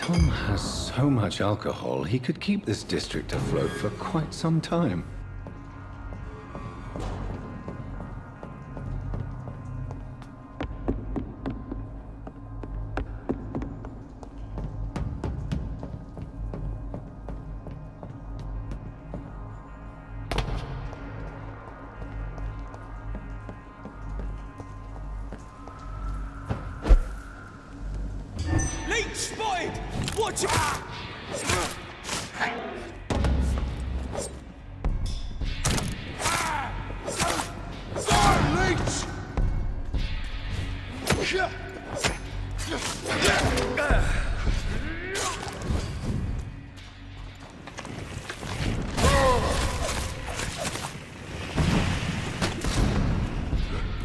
Tom has so much alcohol, he could keep this district afloat for quite some time. Watch out! Leech!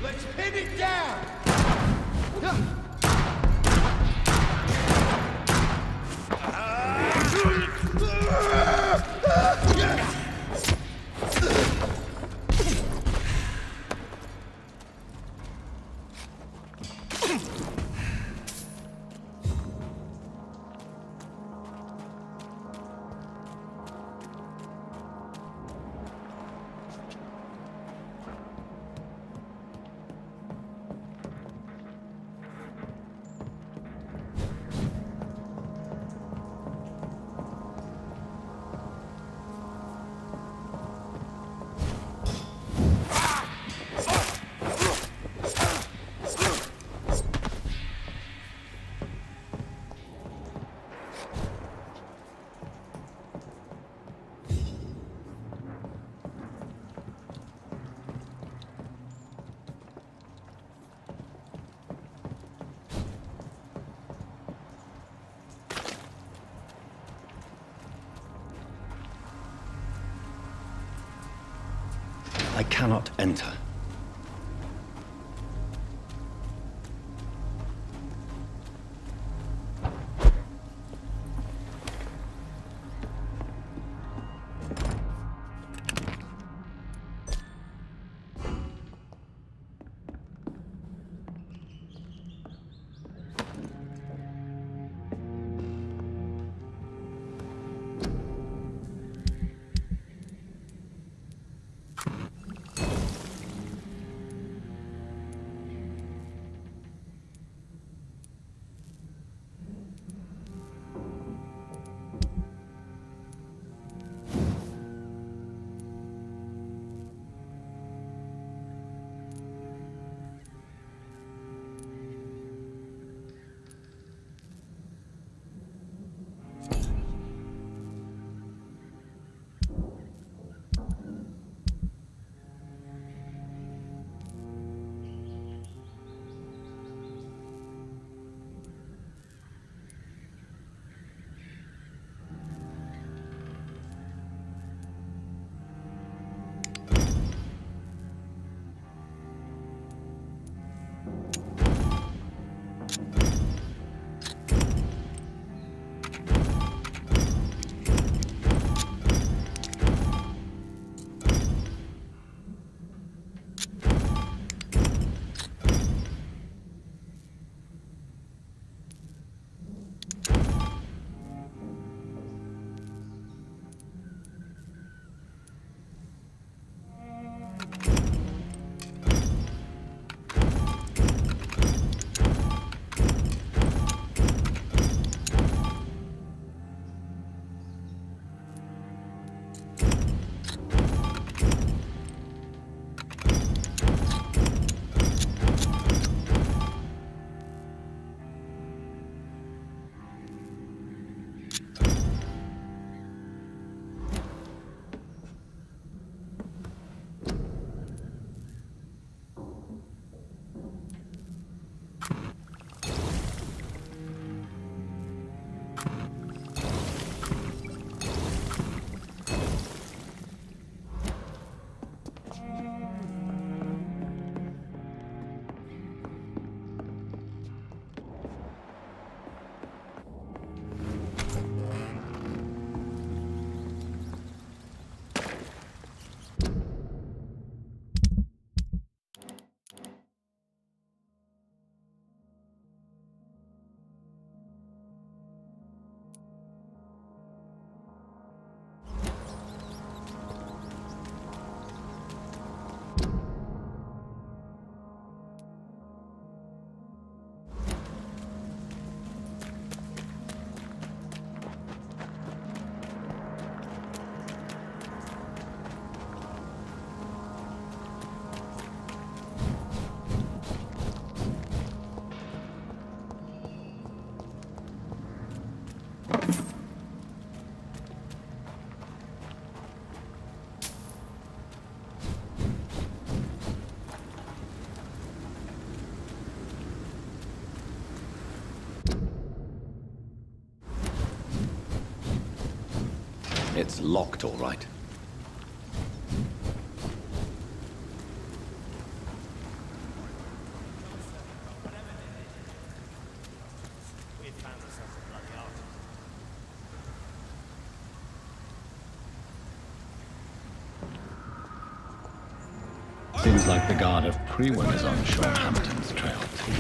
Let's pin it down! I cannot enter. It's locked, all right. Seems like the guard of Prewen is on Sean Hampton's trail, too.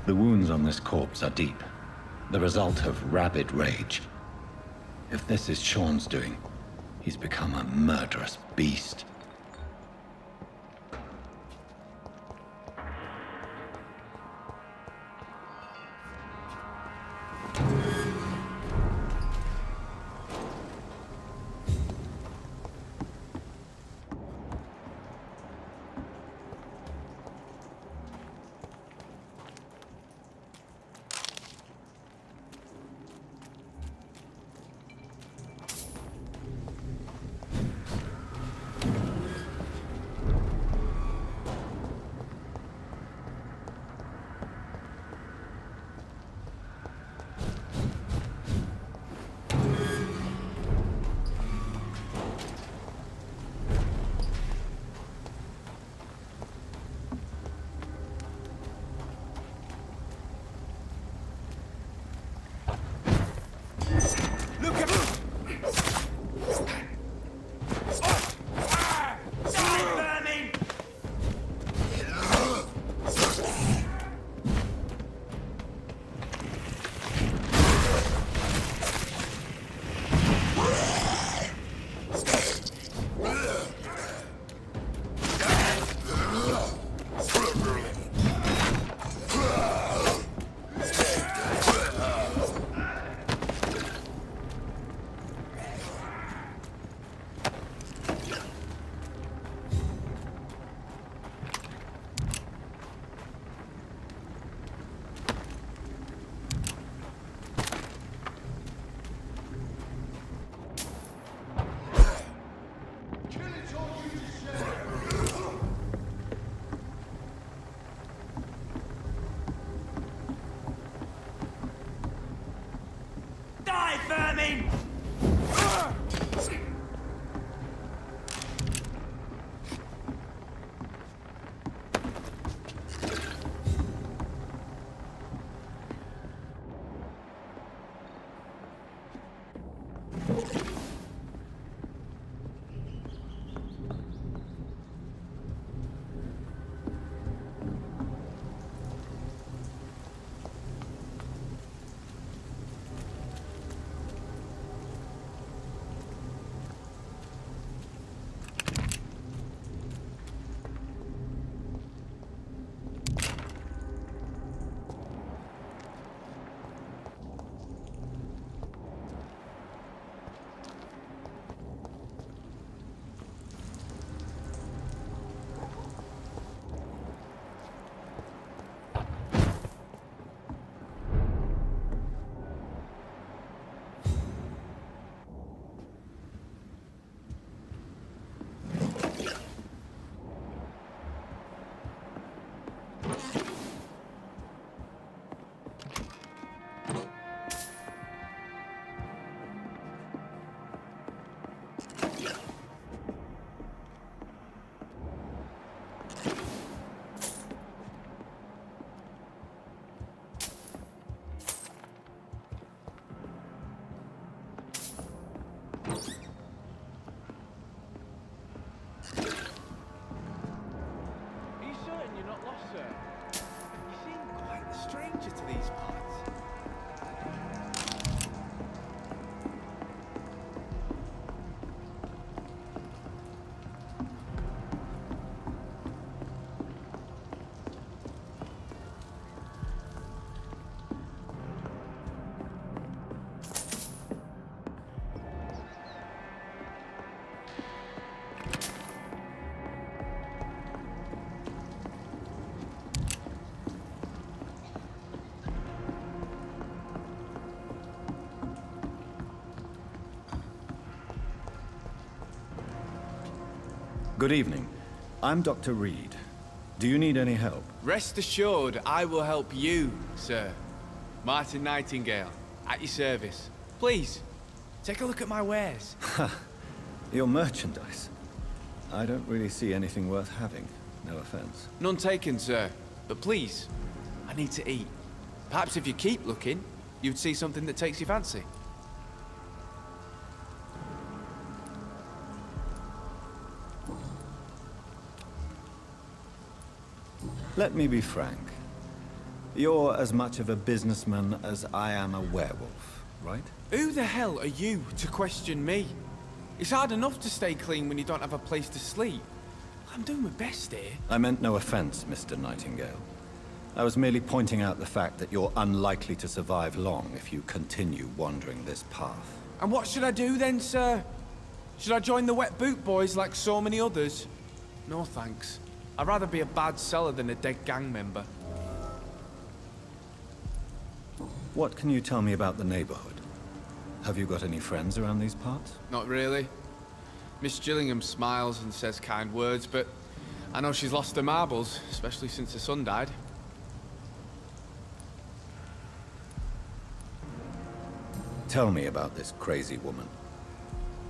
The wounds on this corpse are deep, the result of rabid rage. If this is Sean's doing, he's become a murderous beast. Good evening. I'm Dr. Reid. Do you need any help? Rest assured, I will help you, sir. Martin Nightingale, at your service. Please, take a look at my wares. Your merchandise. I don't really see anything worth having. No offense. None taken, sir. But please, I need to eat. Perhaps if you keep looking, you'd see something that takes your fancy. Let me be frank. You're as much of a businessman as I am a werewolf, right? Who the hell are you to question me? It's hard enough to stay clean when you don't have a place to sleep. I'm doing my best here. I meant no offense, Mr. Nightingale. I was merely pointing out the fact that you're unlikely to survive long if you continue wandering this path. And what should I do then, sir? Should I join the wet boot boys like so many others? No thanks. I'd rather be a bad seller than a dead gang member. What can you tell me about the neighborhood? Have you got any friends around these parts? Not really. Miss Gillingham smiles and says kind words, but I know she's lost her marbles, especially since her son died. Tell me about this crazy woman.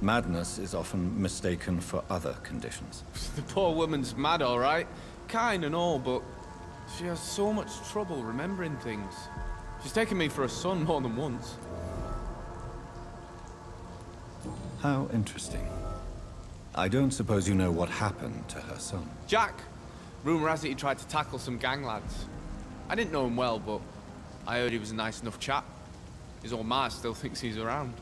Madness is often mistaken for other conditions. The poor woman's mad, all right. Kind and all, but she has so much trouble remembering things. She's taken me for a son more than once. How interesting. I don't suppose you know what happened to her son. Jack! Rumour has it he tried to tackle some gang lads. I didn't know him well, but I heard he was a nice enough chap. His old ma still thinks he's around.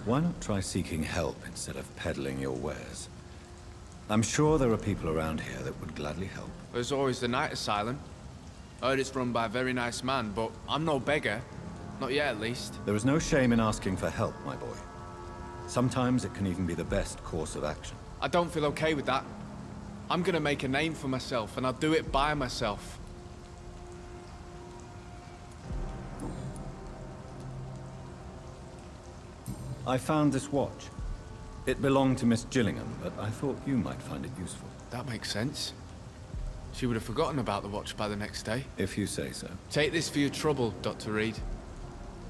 Why not try seeking help instead of peddling your wares? I'm sure there are people around here that would gladly help. There's always the night asylum. I heard it's run by a very nice man, but I'm no beggar. Not yet, at least. There is no shame in asking for help, my boy. Sometimes it can even be the best course of action. I don't feel okay with that. I'm gonna make a name for myself, and I'll do it by myself. I found this watch. It belonged to Miss Gillingham, but I thought you might find it useful. That makes sense. She would have forgotten about the watch by the next day. If you say so. Take this for your trouble, Dr. Reid.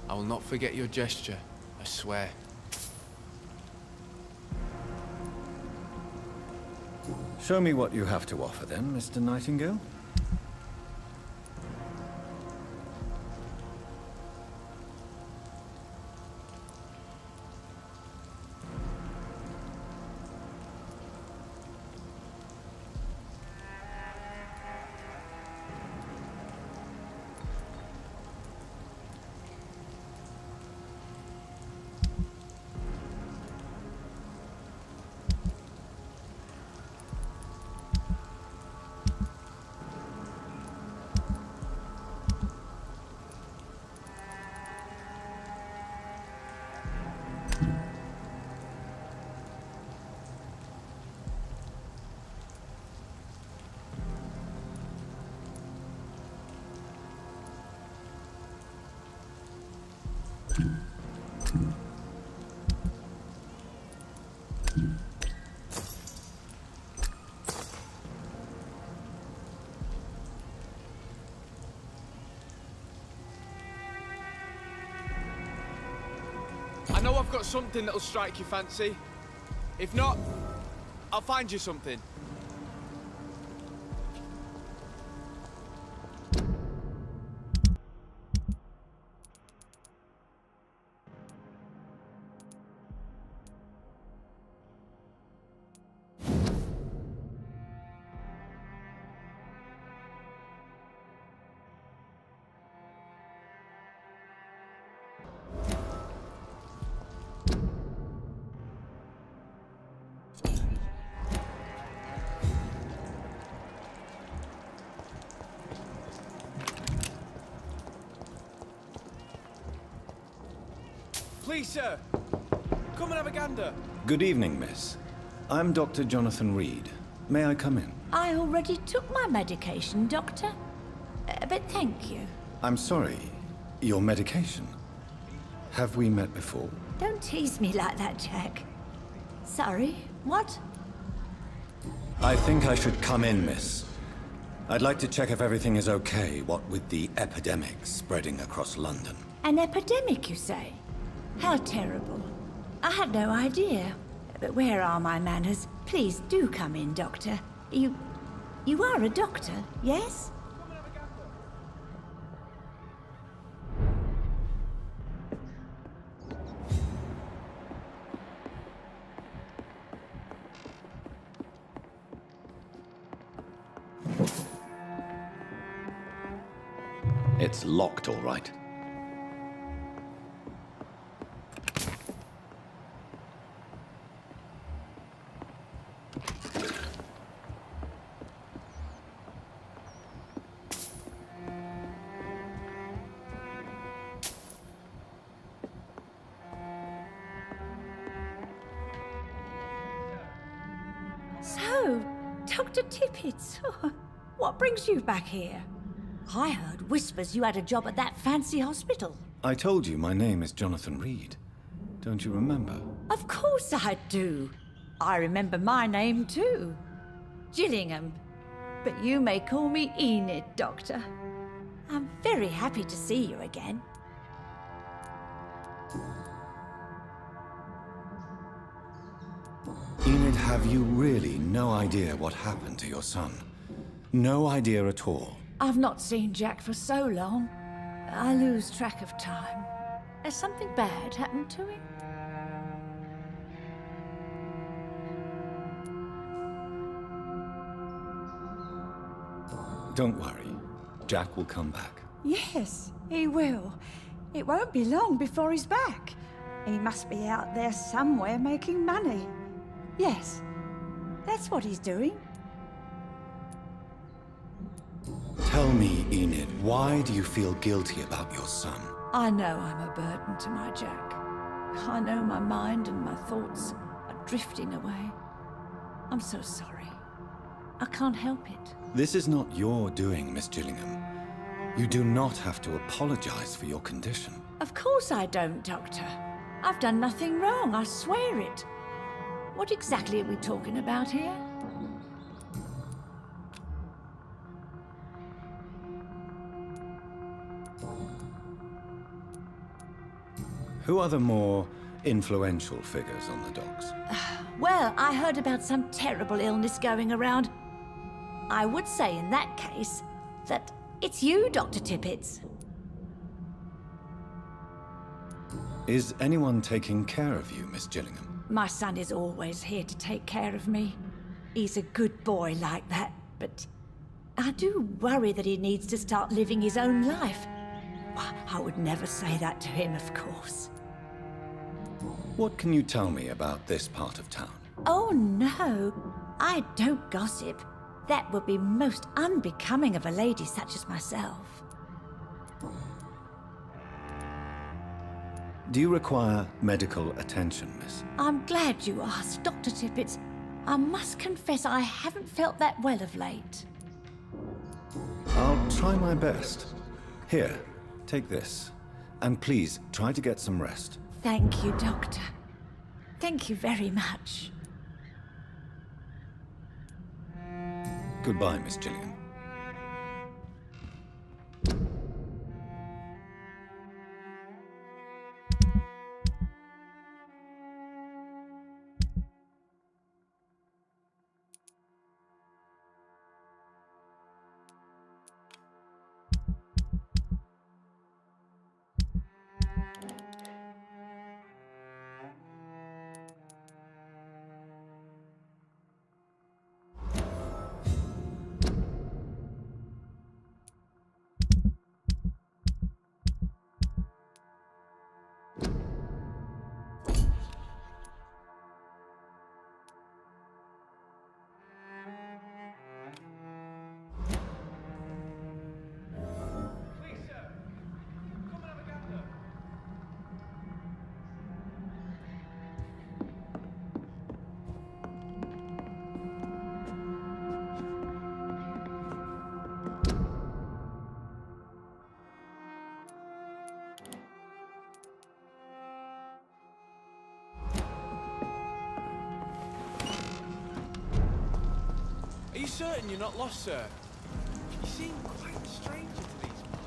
I will not forget your gesture, I swear. Show me what you have to offer then, Mr. Nightingale. I know I've got something that'll strike your fancy. If not, I'll find you something. Please, sir. Come and have a gander. Good evening, miss. I'm Dr. Jonathan Reid. May I come in? I already took my medication, Doctor. but thank you. I'm sorry. Your medication. Have we met before? Don't tease me like that, Jack. Sorry, what? I think I should come in, miss. I'd like to check if everything is okay, what with the epidemic spreading across London. An epidemic, you say? How terrible. I had no idea. But where are my manners? Please do come in, Doctor. You are a doctor, yes? It's locked, all right. So, Dr. Tippett, what brings you back here? I heard whispers you had a job at that fancy hospital. I told you my name is Jonathan Reid. Don't you remember? Of course I do. I remember my name too. Gillingham. But you may call me Enid, Doctor. I'm very happy to see you again. Enid, have you really no idea what happened to your son? No idea at all. I've not seen Jack for so long. I lose track of time. Has something bad happened to him? Don't worry. Jack will come back. Yes, he will. It won't be long before he's back. He must be out there somewhere making money. Yes, that's what he's doing. Tell me, Enid, why do you feel guilty about your son? I know I'm a burden to my Jack. I know my mind and my thoughts are drifting away. I'm so sorry. I can't help it. This is not your doing, Miss Gillingham. You do not have to apologize for your condition. Of course I don't, Doctor. I've done nothing wrong, I swear it. What exactly are we talking about here? Who are the more influential figures on the docks? Well, I heard about some terrible illness going around. I would say in that case that it's you, Dr. Tippett. Is anyone taking care of you, Miss Gillingham? My son is always here to take care of me. He's a good boy like that, but I do worry that he needs to start living his own life. I would never say that to him, of course. What can you tell me about this part of town? Oh, no. I don't gossip. That would be most unbecoming of a lady such as myself. Do you require medical attention, miss? I'm glad you asked, Dr. Tippett. I must confess I haven't felt that well of late. I'll try my best. Here, take this. And please, try to get some rest. Thank you, Doctor. Thank you very much. Goodbye, Miss Gillingham. certain you're not lost, sir? You seem quite a stranger to these parts.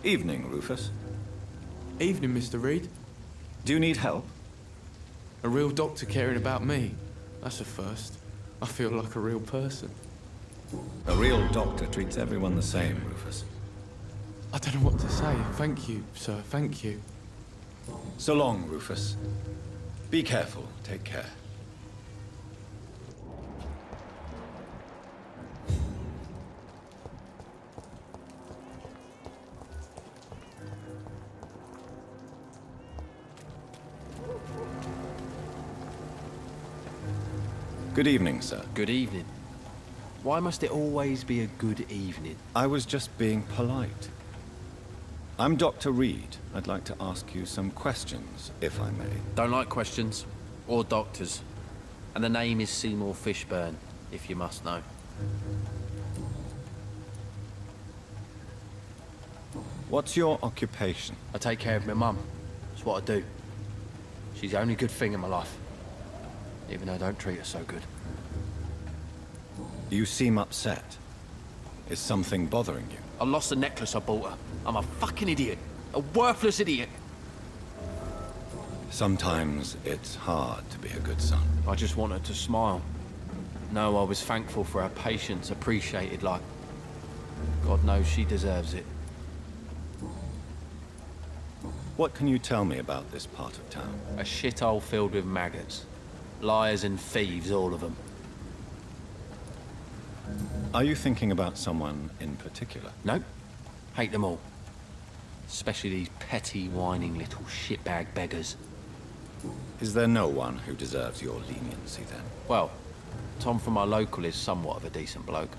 Evening, Rufus. Evening, Mr. Reid. Do you need help? A real doctor caring about me. That's a first. I feel like a real person. A real doctor treats everyone the same, Rufus. I don't know what to say. Thank you, sir. Thank you. So long, Rufus. Be careful. Take care. Good evening, sir. Good evening. Why must it always be a good evening? I was just being polite. I'm Dr. Reid. I'd like to ask you some questions, if I may. Don't like questions. Or doctors. And the name is Seymour Fishburne, if you must know. What's your occupation? I take care of my mum. That's what I do. She's the only good thing in my life. Even though I don't treat her so good. You seem upset. Is something bothering you? I lost the necklace I bought her. I'm a fucking idiot. A worthless idiot. Sometimes it's hard to be a good son. I just want her to smile. No, I was thankful for her patience, appreciated like... God knows she deserves it. What can you tell me about this part of town? A shithole filled with maggots. Liars and thieves, all of them. Are you thinking about someone in particular? Nope. Hate them all. Especially these petty, whining little shitbag beggars. Is there no one who deserves your leniency, then? Well, Tom from our local is somewhat of a decent bloke.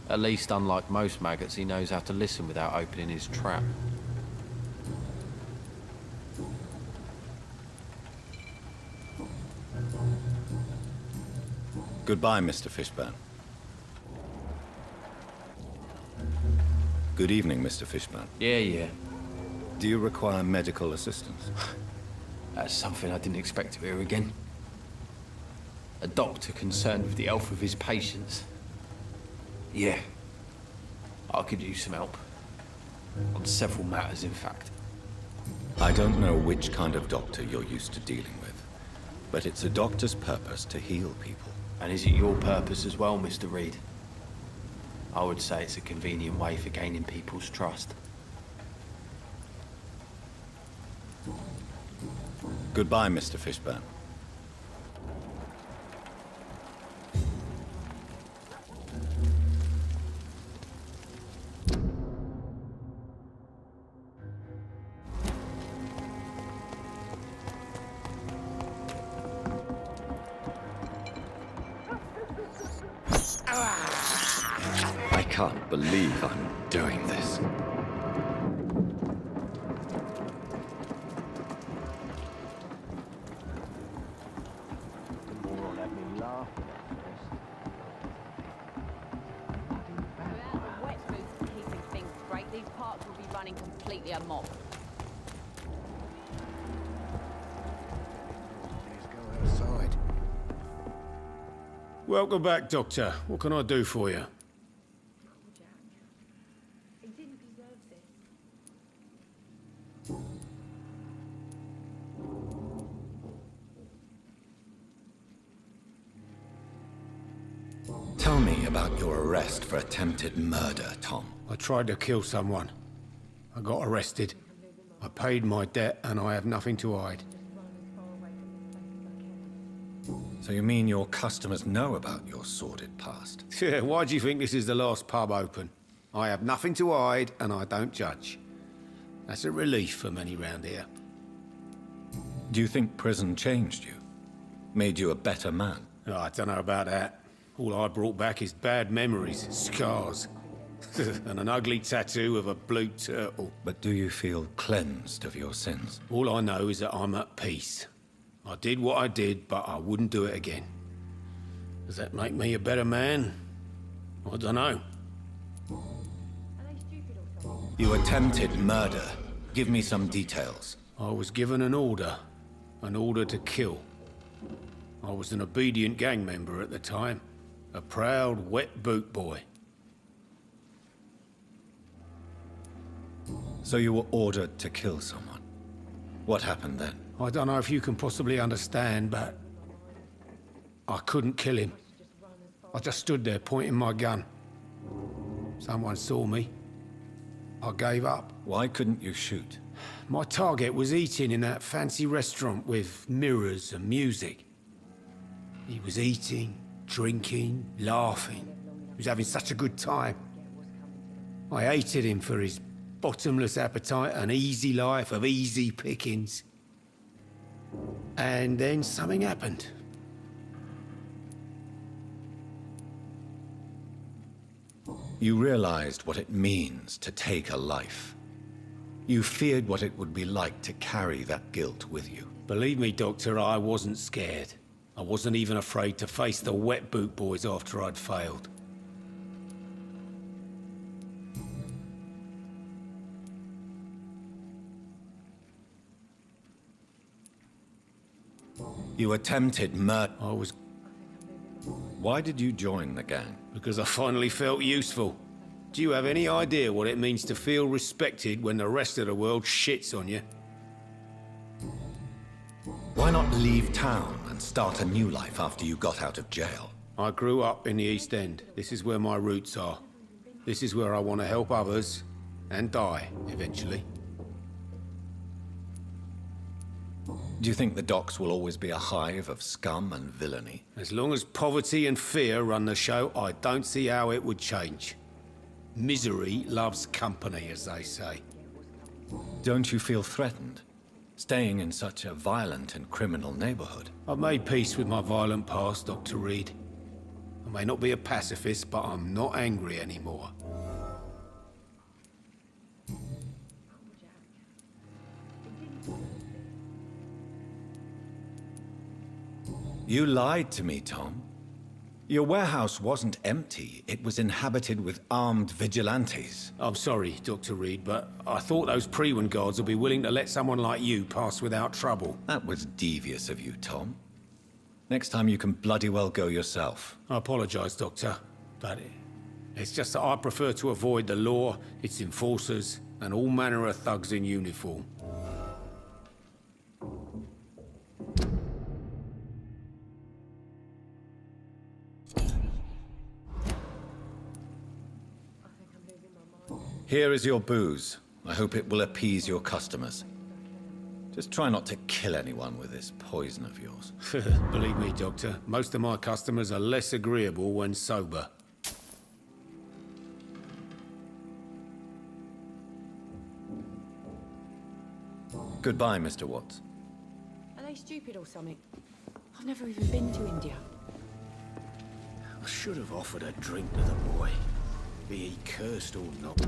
At least, unlike most maggots, he knows how to listen without opening his trap. Goodbye, Mr. Fishburne. Good evening, Mr. Fishburne. Yeah. Do you require medical assistance? That's something I didn't expect to hear again. A doctor concerned with the health of his patients. Yeah. I could use some help. On several matters, in fact. I don't know which kind of doctor you're used to dealing with, but it's a doctor's purpose to heal people. And is it your purpose as well, Mr. Reid? I would say it's a convenient way for gaining people's trust. Goodbye, Mr. Fishburne. I can't believe I'm doing this. Amok. Welcome back, Doctor. What can I do for you? He didn't deserve this. Tell me about your arrest for attempted murder, Tom. I tried to kill someone. I got arrested. I paid my debt and I have nothing to hide. So you mean your customers know about your sordid past? Yeah, why do you think this is the last pub open? I have nothing to hide and I don't judge. That's a relief for many round here. Do you think prison changed you? Made you a better man? Oh, I don't know about that. All I brought back is bad memories, scars, and an ugly tattoo of a blue turtle. But do you feel cleansed of your sins? All I know is that I'm at peace. I did what I did, but I wouldn't do it again. Does that make me a better man? I don't know. You attempted murder. Give me some details. I was given an order to kill. I was an obedient gang member at the time, a proud wet boot boy. So you were ordered to kill someone. What happened then? I don't know if you can possibly understand, but I couldn't kill him. I just stood there pointing my gun. Someone saw me. I gave up. Why couldn't you shoot? My target was eating in that fancy restaurant with mirrors and music. He was eating, drinking, laughing. He was having such a good time. I hated him for his bottomless appetite and easy life of easy pickings. And then something happened. You realized what it means to take a life. You feared what it would be like to carry that guilt with you. Believe me, Doctor, I wasn't scared. I wasn't even afraid to face the wet boot boys after I'd failed. You attempted murder. I was... Why did you join the gang? because I finally felt useful. Do you have any idea what it means to feel respected when the rest of the world shits on you? Why not leave town and start a new life after you got out of jail? I grew up in the East End. This is where my roots are. This is where I want to help others and die, eventually. Do you think the docks will always be a hive of scum and villainy? As long as poverty and fear run the show, I don't see how it would change. Misery loves company, as they say. Don't you feel threatened, staying in such a violent and criminal neighborhood? I've made peace with my violent past, Dr. Reid. I may not be a pacifist, but I'm not angry anymore. You lied to me, Tom. Your warehouse wasn't empty. It was inhabited with armed vigilantes. I'm sorry, Dr. Reid, but I thought those Prewen guards would be willing to let someone like you pass without trouble. That was devious of you, Tom. Next time you can bloody well go yourself. I apologize, Doctor, but it's just that I prefer to avoid the law, its enforcers, and all manner of thugs in uniform. Here is your booze. I hope it will appease your customers. Just try not to kill anyone with this poison of yours. Believe me, Doctor, most of my customers are less agreeable when sober. Goodbye, Mr. Watts. Are they stupid or something? I've never even been to India. I should have offered a drink to the boy, be he cursed or not.